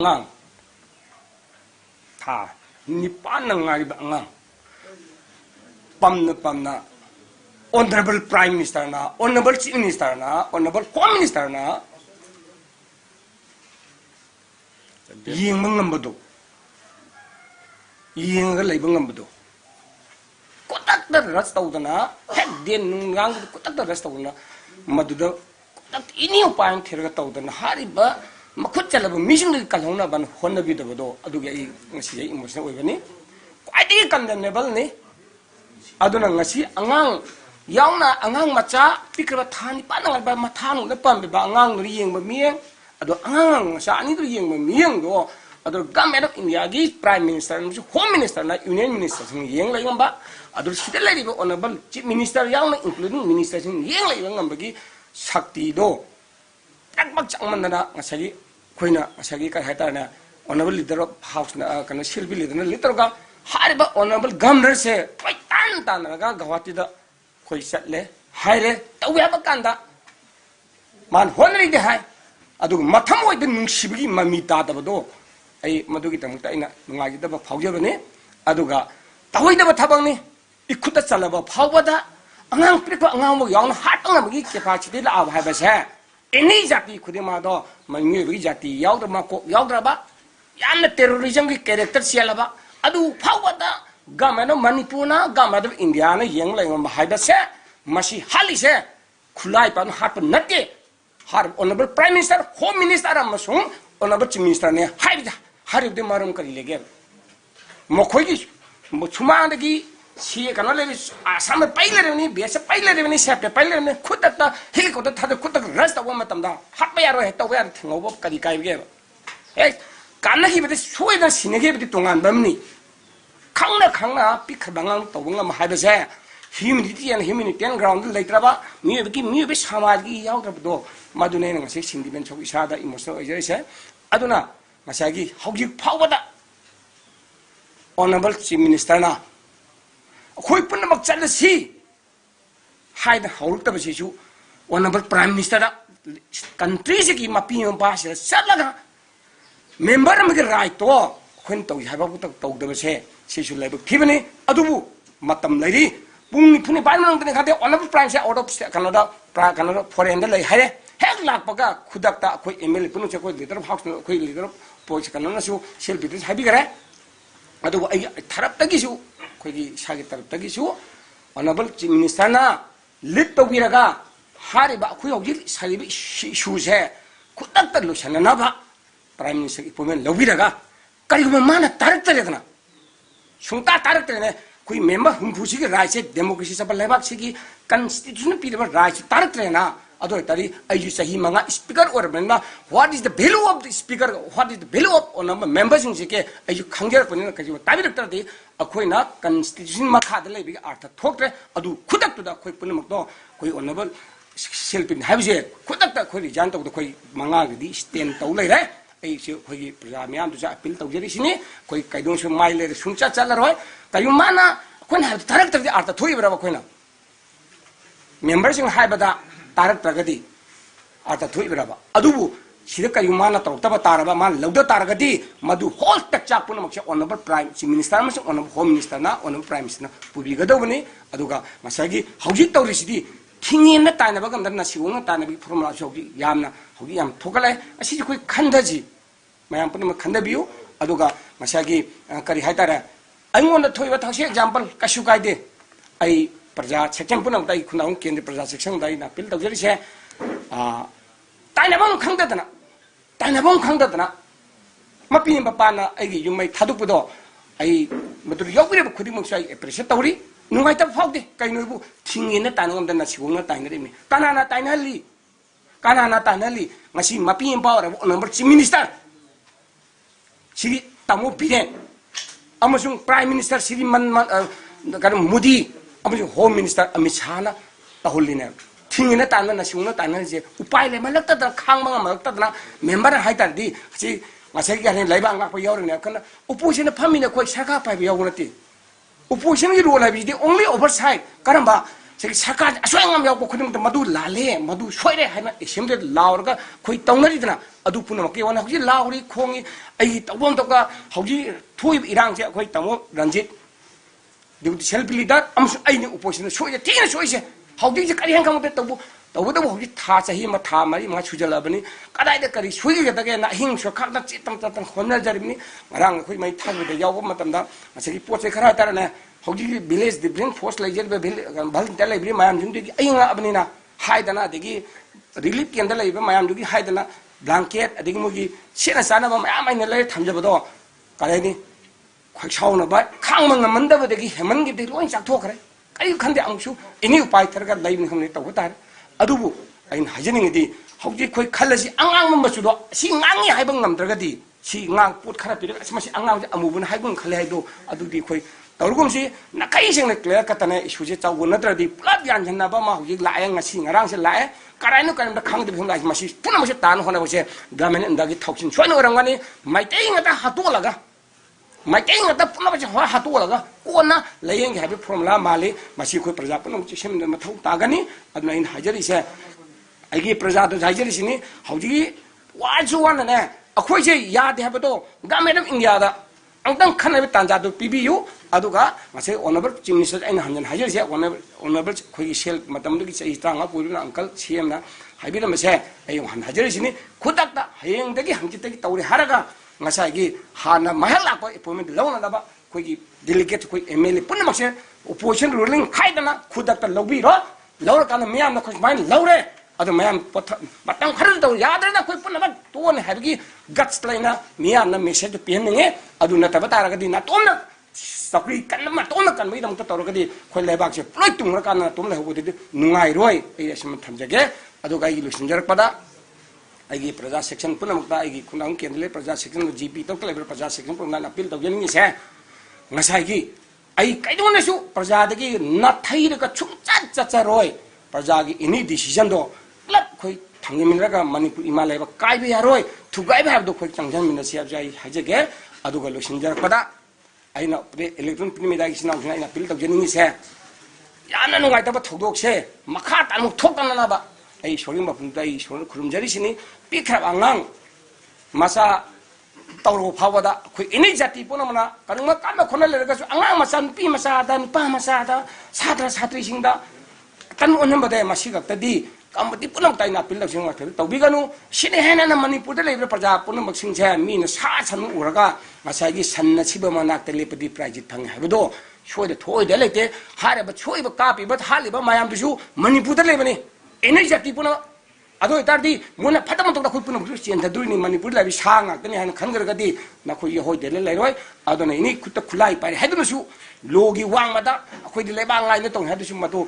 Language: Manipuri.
ngang tha nipan na ngari ba ngang pamna honorable prime minister na honorable chief minister na honorable home minister na yeng mangambado yeng ga leibang ngambado kotak da ras tawdana hek den ngang kotak da ras tawdana maduda kotak ini upang thirga tawdana hariba makut chalaba mission ni kalhona ban honna bi dabado adugi ai ngasi ai emotion oibani kwai condemnable ni aduna ngasi angang yauna angang macha pikra thani panang ba mathang na pam ba angang ri yeng ba mieng ado angang sa ani ri yeng ba mieng do ado government of India gi prime minister and home minister na union minister sing yeng la yong ba ado sidel la ri honorable chief minister yauna including minister sing yeng la yong ba gi sakti do tak mak changman na ngasagi koina ngasagi ka hata na honorable leader of house na kana silbi leader na leader ga hariba honorable governor se pai tan ga gawati da koi satle haire tawi ba kanda man honri de hai adu matham oi de nungsibgi mami ta da do ai madugi tamta ina ngagi da ba phawjabane aduga tawi da ba thabang ni ikuta chalaba phawbada angang priko angang mo yawn hat angam gi capacity la ab hai ba se any jati khudima do mangi ri jati yawda ma ko yawdra ba yamna terrorism gi character sialaba adu phawbada government of Manipur na government of India na yeng la ngam hai ba se masi hali se khulai pan hat natte har honorable prime minister home minister amasung honorable chief minister ne haida haribde marum kari lege mokhoi gi chuma da gi si kana le asam paile ni bese paile ni septe paile ni khudata helicopter thada khudta rasta wa matam da hat ba yaro he to ya thingobo kari kai ge e kana gi bede suida sinege bede tongan bamni khangna pikhabangang tawanga ma haida se humidity and humanitarian ground leitraba mi be samaj gi yawdrabdo madune ngase sindiment chok isada emotional oise aduna ngasagi haugi phawada honorable chief minister na khoi punna mak chala si haida haulta basi chu honorable prime minister da country se ki mapi yom ba se salaga member am ge right to khon to haba bu to da se se chu lebu thibani adubu matam leiri pung phuni ban nang tene khade honorable prime se out of Canada foreign da lei hare hek lak paga khudak ta khoi MLA punu che khoi leader house khoi leader poch kanana su sel bidus habi gare adu ai tharap ta gi su khoi gi sagi tarap ta gi su honorable chief minister na lit to biraga hari ba khoi hogi sagi bi su se khudak ta lusana na ba prime minister ki pomen lobiraga kari ma mana tarak ta redna sungta tarak ta ne koi member humpusi ke right se democracy sa lebak se ki constitution pi le right tarak ta na ado tari ayu sahi manga speaker or benna what is the value of the speaker what is the value of on members in ke ayu khangger poni ka ji tabi rakta de akhoi na constitution ma kha de le bi artha thokre adu khudak tu da khoi puni mak do khoi honorable selpin habje khudak ta khoi jan to khoi manga gi stand to le re ai se khoi gi praja myam tu ja appeal to jeri sini khoi kaidong se mai le sungcha chala roi kayu mana khoi na tarak ta de artha thoi bra ba khoi na members in haibada tarak tragadi ata thui braba adubu sida kayu mana tawtaba taraba man lawda taragadi madu hol tak chak pun maksha honorable prime chief minister mas honorable home minister na honorable prime minister pubi gadawni aduga masagi hauji tawrisidi thingin na taina bagam na siwong taina bi formula shogi yamna hogi yam thokale asi koi khandaji mayam pun khandabiu aduga masagi kari haitara aingon na thoiba thangse example kasu kaide ai प्रजा सेक्शन पुनम ताई खुनाउ केंद्र प्रजा सेक्शन दाई ना पिल तौजरी से ताइनाबम खंगदना मपिन बपाना आइगी युमै थादुपदो आई मदुर योगरे खुदिमक साइ एप्रिशिएट तौरी नुगाइ त फाउदे काइनोबु थिंगिना तानगमदना सिगोंना ताइनरेमि कानाना ताइनली ngasi mapin power number chief minister siri tamu biren amasung prime minister siri man kan modi amasung home minister Amit Shah na tahulina thingina tanna na sungna tanna je upai le malak ta khang manga malak ta na member hai tar di si ngasai ga ne laiba ngak pa yaw ne kana opposition family ne koi saka pa yaw na ti opposition gi role bi the only oversight karamba सरकार असोयम याव खुदम मधु लाले मधु सोरे है एसेंबली लाउरगा कोई तौनरीदना अदु पुनमके वन हजि लाउरी खोंगी आई तबोम तका हजि थोइ इरांग से अखोई तमो रंजित डिप्टी सेल्फ लीडर अमसु आइनि उपोजिशन सोये तीन सोइसे हौदी करी हंग खमते तबु तबुदबु हौदी था चाहि मा था मरी मा सुजलबनी कदाइदा करी सुइगदगे ना हिंग सो खाक चितम ततम खोनर जरिबनी मरांग खै मै थागुदे याव मतमदा मसगी पोचे खरा तरने हौदी विलेज डिफरेंट फोर्स लाइजर बे भल ता लाइब्रेरी मायाम जुंदि अयंगा अबनिना हाइदना देगी रिलीफ केंद्र लाइबे मायाम जुगी हाइदना ब्लैंकेट अदिगी मुगी सेना साना मायाम आइना ले थमजबदो करेनि खसाउना बा खांग मंगमंदबदगी हेमनगी दे लोइन चाकथोखरे कई खंदे अमुसु इनि उपाय थरगा लाइबनि खमने तव तार अदुबु आइन हाजनिंगदी हौजी खोइ खल्लसी अंगांग मसुदो सी ngangi हाइबं नमद्रगदी सी ngang पुट खरा पिरग असमसी अंगांग अमुबुन हाइबं खले हाइदो अदुदी खोइ तौरगुमसी नkai सेंग क्लियर कतने इशुजे चाउ नत्रदी पुलाब यानजन्नाबा मा हौजी लाए ngasi ngarang se लाए कराइनो करेंदा खांगदे बिहम लाइ मसी पुना मसे तान होना बसे गवर्नमेंट अंदागी थौसिन सोइन ओरंगानी माइतेई ngata हातोलगा माइतेई ngata पुना बसे हातोलगा कोना लयेंगे हाबे फॉर्मुला माले मसी कोइ प्रजा पुना मसे सेम मथौ तागनी अदना इन हाजरी से आइगे प्रजा तो हाजरी सिनी हौजी वाजु वानने अखोइ जे याद हाबतो गवर्नमेंट ऑफ इंडिया दा अंतंग खनबे तांजा दो पीबीयू अदुगा मसे ऑनरेबल चीफ मिनिस्टर आइन हंजन हाजर से ऑनरेबल खोई सेल मतमदगी चई तांगा पुरुना अंकल सीएम ना हाइबिना मसे आइ हन हाजर सिनी खुदकता हयेंदगी हंजितगी तौरे हारगा ngसागी हाना महल लाको अपॉइंटमेंट लौना दबा खोई डेलीगेट खोई एमएलए पुन मसे ओपोजिशन रूलिंग खाइदना खुदकता लौबिरो लौर कान मियाम न खोई माइन लौरे अदो मैम मतंग खरल तो यादना कोई पुनम तोन हैबगी गट्स लाइना मियाम न मेसेज पेनिंगे अदु नतब तारगदी ना तोन सकरी कन्म तोन कन मै दम तौरगदी खोइ लेबाक से प्लोय तुंगरा कान तोम लेहबोदि नुंगाइ रोय ए असम थमजगे अदु गाई लुसिंजरपदा आइगी प्रजा सेक्शन पुनमता आइगी खुनांग केंद्रले प्रजा सेक्शन जीपी तो लेबर प्रजा सेक्शन पुनम अपील तौजनिंग से ngसाइगी आई कैदोनसु प्रजादगी नथैरगा छुंचा चचरोय प्रजागी इनी डिसीजन दो क्लब खोई थांगे मिनरगा मणिपुर इमा लेबा काइबे यारोय थुगाइबे हाबदो खोई चंगजन मिनसी हाबजाई हाजगे अदुगा लोसिंजरपदा आइना इलेक्ट्रॉन प्रिमिदागी सिनाउजना आइना अपील तौजनिंग से याना नुगाइतबा थौदोकसे मखा तामुक थोकननाबा आई सोरिंग मपुंता आई सोर खुरुमजरिसिनी पिखरा आंगांग मसा तौरो फावदा खोई इनी जाति पुनमना करुंगा काना खोना लेरगासु आंगांग मसा नुपी मसा दा नुपा मसा दा सात्र सात्री सिंगदा कन ओनबदे मसिगक्तदी कमति पुनम ताइना पिल लसिंग अथल तौबिगनु सिने हेना मणिपुर लेबर प्रजा पुनम सिंगसे मीन सा सन उरगा मसागी सन्न सिबा मनाक्ते लेपदी प्राइज फंग हाबदो सोइदे थोइदे लेते हारेबा सोइबा कापिबा हालिबा मायाम दुसु मणिपुर लेबनी एने जाति पुनम अदो इतारदी मोना फतम तो खोइ पुनम चेन थदुनी मणिपुर लाबि सा ngakतनी हान खनगरगदी नखोइ होइदे लेरोय अदोना इनी खुत खुलाई पाइ हादुसु लोगी वांगमदा खोइ लेबा ngai न तो हादुसु मतो